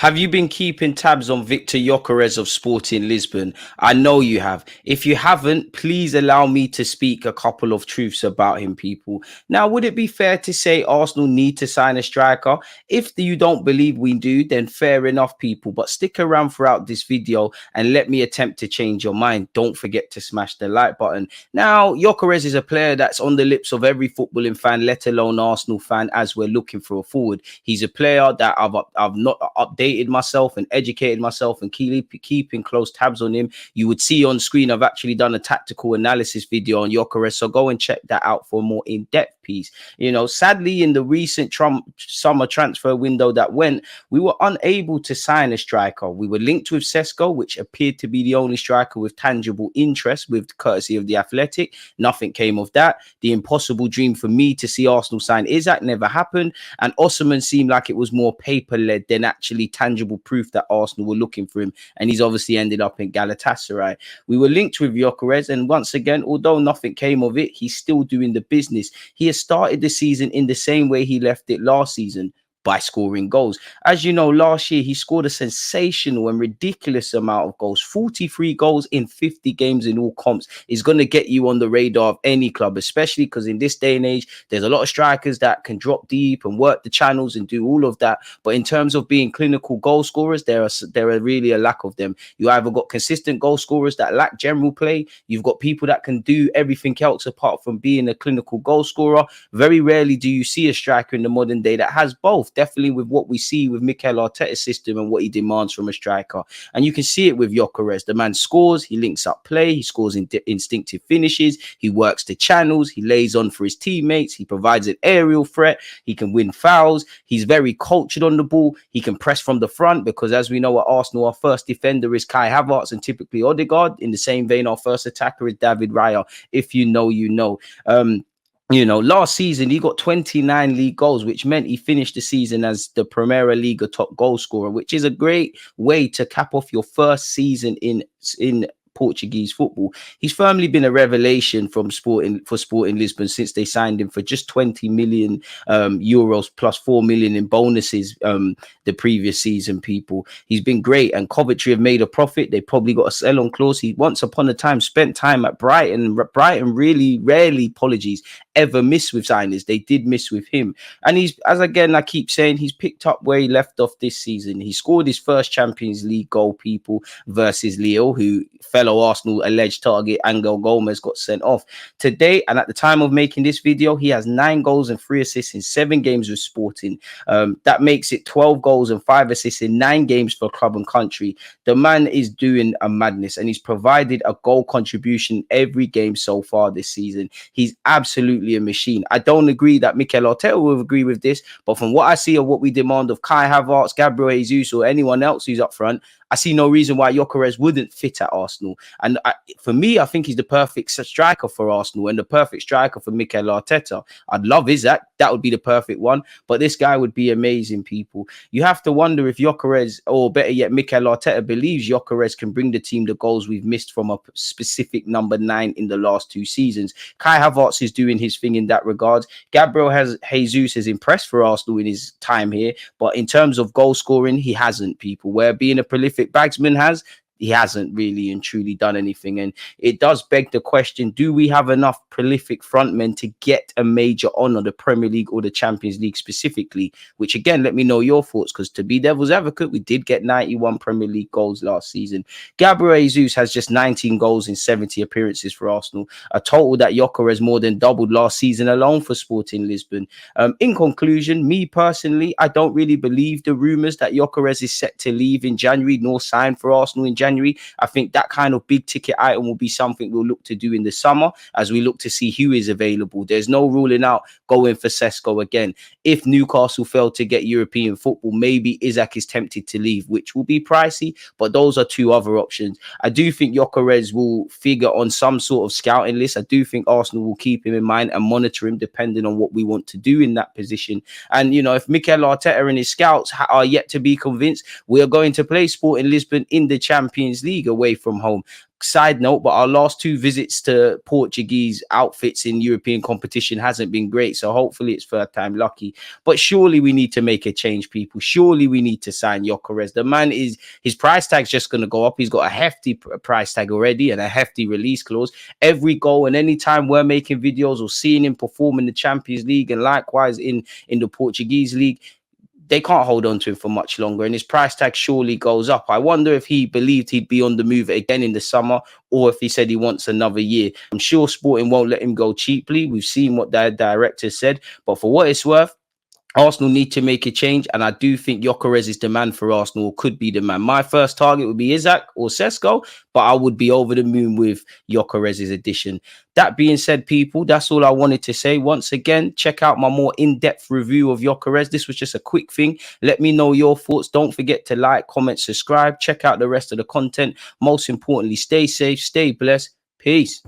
Have you been keeping tabs on Viktor Gyökeres of Sporting Lisbon? I know you have. If you haven't, please allow me to speak a couple of truths about him, people. Now, would it be fair to say Arsenal need to sign a striker? If you don't believe we do, then fair enough, people. But stick around throughout this video and let me attempt to change your mind. Don't forget to smash the like button. Now, Gyökeres is a player that's on the lips of every footballing fan, let alone Arsenal fan, as we're looking for a forward. He's a player that I've not updated myself and educated myself and keeping close tabs on him. You would see on screen I've actually done a tactical analysis video on Gyökeres, so go and check that out for a more in-depth piece. You know, sadly, in the recent summer transfer window that went, we were unable to sign a striker. We were linked with Sesko, which appeared to be the only striker with tangible interest, with courtesy of the Athletic. Nothing came of that. The impossible dream for me to see Arsenal sign Isak never happened, and Osimhen seemed like it was more paper-led than actually tangible proof that Arsenal were looking for him, and he's obviously ended up in Galatasaray. We were linked with Gyökeres, and once again, although nothing came of it, he's still doing the business. He has started the season in the same way he left it last season, by scoring goals. As you know, last year he scored a sensational and ridiculous amount of goals. 43 goals in 50 games in all comps is going to get you on the radar of any club, especially because in this day and age, there's a lot of strikers that can drop deep and work the channels and do all of that. But in terms of being clinical goal scorers, there are really a lack of them. You either got consistent goal scorers that lack general play. You've got people that can do everything else apart from being a clinical goal scorer. Very rarely do you see a striker in the modern day that has both. Definitely with what we see with Mikel Arteta's system and what he demands from a striker. And you can see it with Gyökeres. The man scores, he links up play, he scores instinctive finishes, he works the channels, he lays on for his teammates, he provides an aerial threat, he can win fouls, he's very cultured on the ball, he can press from the front because as we know at Arsenal, our first defender is Kai Havertz and typically Odegaard. In the same vein, our first attacker is David Raya. If you know, you know. You know, last season he got 29 league goals, which meant he finished the season as the Premier League top goal scorer, which is a great way to cap off your first season in Portuguese football. He's firmly been a revelation for Sporting Lisbon since they signed him for just 20 million euros plus 4 million in bonuses the previous season, people. He's been great, and Coventry have made a profit. They probably got a sell-on clause. He once upon a time spent time at Brighton. Brighton really rarely, apologies, ever miss with signings. They did miss with him, and he's, as again I keep saying, he's picked up where he left off this season. He scored his first Champions League goal, people, versus Lille, who fellow Arsenal alleged target Angel Gomez got sent off today. And at the time of making this video, he has 9 goals and 3 assists in 7 games with Sporting. That makes it 12 goals and 5 assists in 9 games for club and country. The man is doing a madness, and he's provided a goal contribution every game so far this season. He's absolutely a machine. I don't agree that Mikel Arteta will agree with this, but from what I see of what we demand of Kai Havertz, Gabriel Jesus, or anyone else who's up front, I see no reason why Gyökeres wouldn't fit at Arsenal. And for me, I think he's the perfect striker for Arsenal and the perfect striker for Mikel Arteta. I'd love Isak. That would be the perfect one. But this guy would be amazing, people. You have to wonder if Gyökeres, or better yet, Mikel Arteta believes Gyökeres can bring the team the goals we've missed from a specific number 9 in the last 2 seasons. Kai Havertz is doing his thing in that regard. Gabriel Jesus has impressed for Arsenal in his time here. But in terms of goal scoring, he hasn't, people. Where being a prolific bagsman he hasn't really and truly done anything. And it does beg the question, do we have enough prolific frontmen to get a major honour, the Premier League or the Champions League specifically? Which again, let me know your thoughts, because to be devil's advocate, we did get 91 Premier League goals last season. Gabriel Jesus has just 19 goals in 70 appearances for Arsenal, a total that Gyökeres more than doubled last season alone for Sporting Lisbon. In conclusion, me personally, I don't really believe the rumours that Gyökeres is set to leave in January nor sign for Arsenal in January. I think that kind of big ticket item will be something we'll look to do in the summer as we look to see who is available. There's no ruling out going for Sesko again. If Newcastle fail to get European football, maybe Isak is tempted to leave, which will be pricey, but those are 2 other options. I do think Gyökeres will figure on some sort of scouting list. I do think Arsenal will keep him in mind and monitor him depending on what we want to do in that position. And, you know, if Mikel Arteta and his scouts are yet to be convinced, we are going to play Sporting Lisbon in the Champions League away from home. side note, but our last 2 visits to Portuguese outfits in European competition hasn't been great. So hopefully it's third time lucky. But surely we need to make a change, people. Surely we need to sign Gyökeres. The man is, his price tag's just going to go up. He's got a hefty price tag already and a hefty release clause. Every goal and any time we're making videos or seeing him perform in the Champions League and likewise in the Portuguese league, they can't hold on to him for much longer, and his price tag surely goes up. I wonder if he believed he'd be on the move again in the summer, or if he said he wants another year. I'm sure Sporting won't let him go cheaply. We've seen what their director said, but for what it's worth, Arsenal need to make a change, and I do think Gyökeres is the man for Arsenal, or could be the man. My first target would be Isaac or Sesko, but I would be over the moon with Gyökeres' addition. That being said, people, that's all I wanted to say. Once again, check out my more in-depth review of Gyökeres. This was just a quick thing. Let me know your thoughts. Don't forget to like, comment, subscribe. Check out the rest of the content. Most importantly, stay safe, stay blessed. Peace.